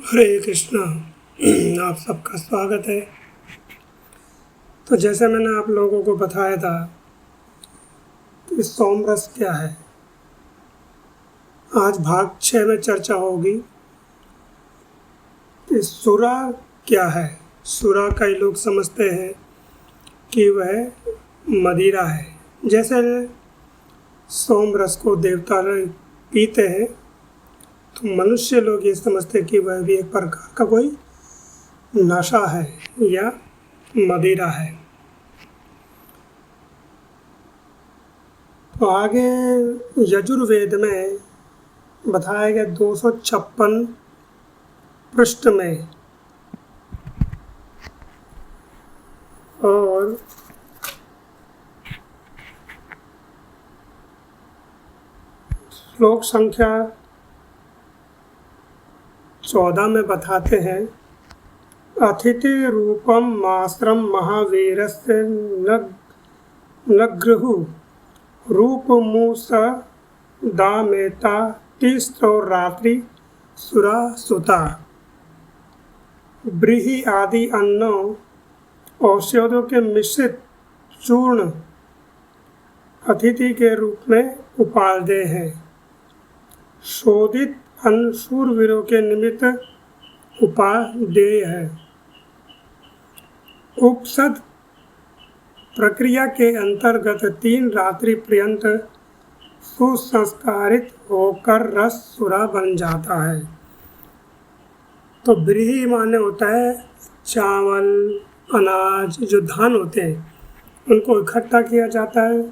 हरे कृष्णा। आप सबका स्वागत है। तो जैसे मैंने आप लोगों को बताया था कि सोमरस क्या है, आज भाग 6 में चर्चा होगी कि सुरा क्या है। सुरा कई लोग समझते हैं कि वह मदिरा है। जैसे सोमरस को देवता लोग पीते हैं तो मनुष्य लोग ये समझते हैं कि वह भी एक प्रकार का कोई नशा है या मदिरा है। तो आगे यजुर्वेद में बताया गया 256 पृष्ठ में और श्लोक संख्या 14 में बताते हैं, अतिथि रूपम मास्त्रम महावीरस्य नगृहु रूपमूस दामेता तीस्रो रात्रि सुरा सुता। ब्रीहि आदि अन्नों औषधियों के मिश्रित चूर्ण अतिथि के रूप में उपादेय है। शोधित अन्न शूरवीरों के निमित्त उपादेय है। उपसद प्रक्रिया के अंतर्गत 3 रात्रि पर्यंत सुसंस्कारित होकर रस सुरा बन जाता है। तो ब्रीहि माने होता है चावल, अनाज, जो धान होते हैं उनको इकट्ठा किया जाता है,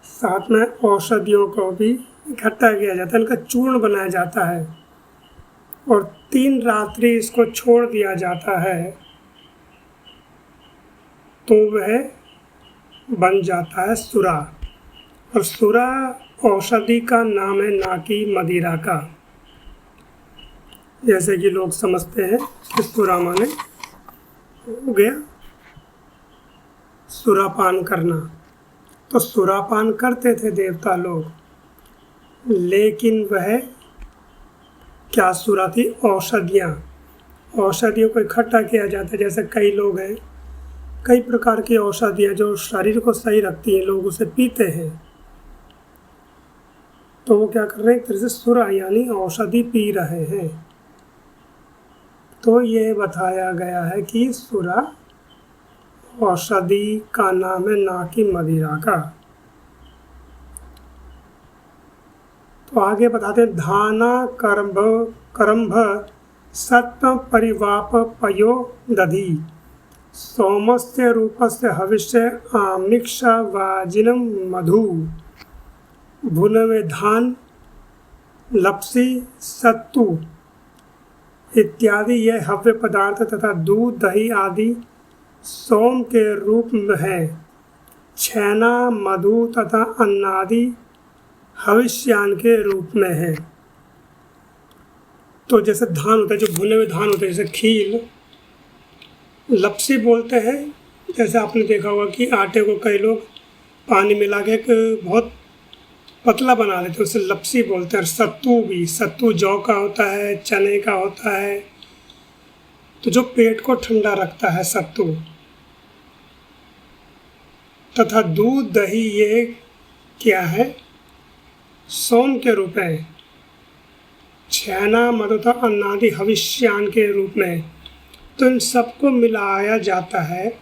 साथ में औषधियों को भी इकट्ठा किया जाता है, इनका चूर्ण बनाया जाता है और 3 रात्रि इसको छोड़ दिया जाता है तो वह बन जाता है सुरा। और सुरा औषधि का नाम है, ना कि मदिरा का। जैसे कि लोग समझते हैं कि सुरा माने हो गया सुरापान करना। तो सुरापान करते थे देवता लोग, लेकिन वह क्या सुरा थी? औषधियाँ। औषधियों को इकट्ठा किया जाता है। जैसे कई लोग हैं, कई प्रकार की औषधियाँ जो शरीर को सही रखती हैं, लोग उसे पीते हैं। तो वो क्या कर रहे हैं? एक तरह से सुरा यानी औषधि पी रहे हैं। तो ये बताया गया है कि सुरा औषधि का नाम है, ना कि मदिरा का। तो आगे बताते हैं, धाना करम्भ सत्व परिवाप पयो दधि सोमस्य रूपस्य हविष्य आमिक्षा वाजिनम मधु भुनवे धान लपसी सत्तु इत्यादि ये हव्य पदार्थ तथा दूध दही आदि सोम के रूप में है। छैना मधु तथा अन्नादि हविष्यान के रूप में है। तो जैसे धान होता है, जो भुने हुए धान होते हैं, जैसे खील, लपसी बोलते हैं। जैसे आपने देखा होगा कि आटे को कई लोग पानी मिला के बहुत पतला बना देते हैं, उसे लपसी बोलते हैं। और सत्तू भी, सत्तू जौ का होता है, चने का होता है, तो जो पेट को ठंडा रखता है सत्तू। तथा दूध दही ये क्या है? सोम के रूप में। छैना मधु तथा अन्नादि हविष्यान के रूप में। तो इन सबको मिलाया जाता है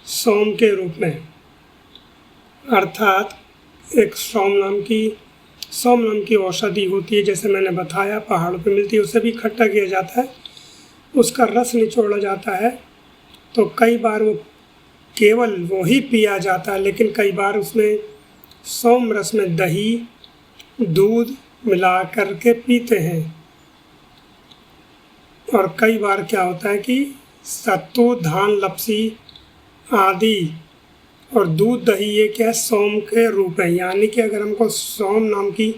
सोम के रूप में। अर्थात एक सोम नाम की औषधि होती है, जैसे मैंने बताया पहाड़ों पे मिलती है, उसे भी इकट्ठा किया जाता है, उसका रस निचोड़ा जाता है। तो कई बार वो केवल वो ही पिया जाता है, लेकिन कई बार उसमें सोम रस में दही दूध मिला करके पीते हैं। और कई बार क्या होता है कि सत्तू धान लपसी आदि और दूध दही ये क्या है? सोम के रूप है। यानी कि अगर हमको सोम नाम की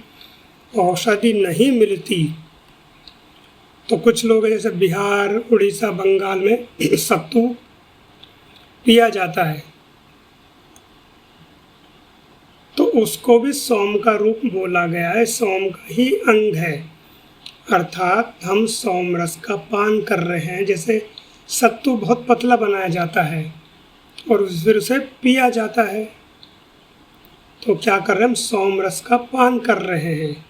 औषधि नहीं मिलती तो कुछ लोग जैसे बिहार, उड़ीसा, बंगाल में सत्तू पिया जाता है, तो उसको भी सोम का रूप बोला गया है, सोम का ही अंग है। अर्थात हम सोमरस का पान कर रहे हैं। जैसे सत्तू बहुत पतला बनाया जाता है और फिर उसे पिया जाता है, तो क्या कर रहे हैं हम? सोमरस का पान कर रहे हैं।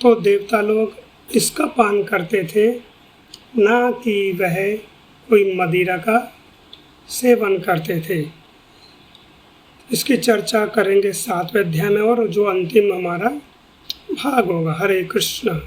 तो देवता लोग इसका पान करते थे, ना कि वह कोई मदिरा का सेवन करते थे। इसकी चर्चा करेंगे 7वें अध्याय में, और जो अंतिम हमारा भाग होगा। हरे कृष्ण।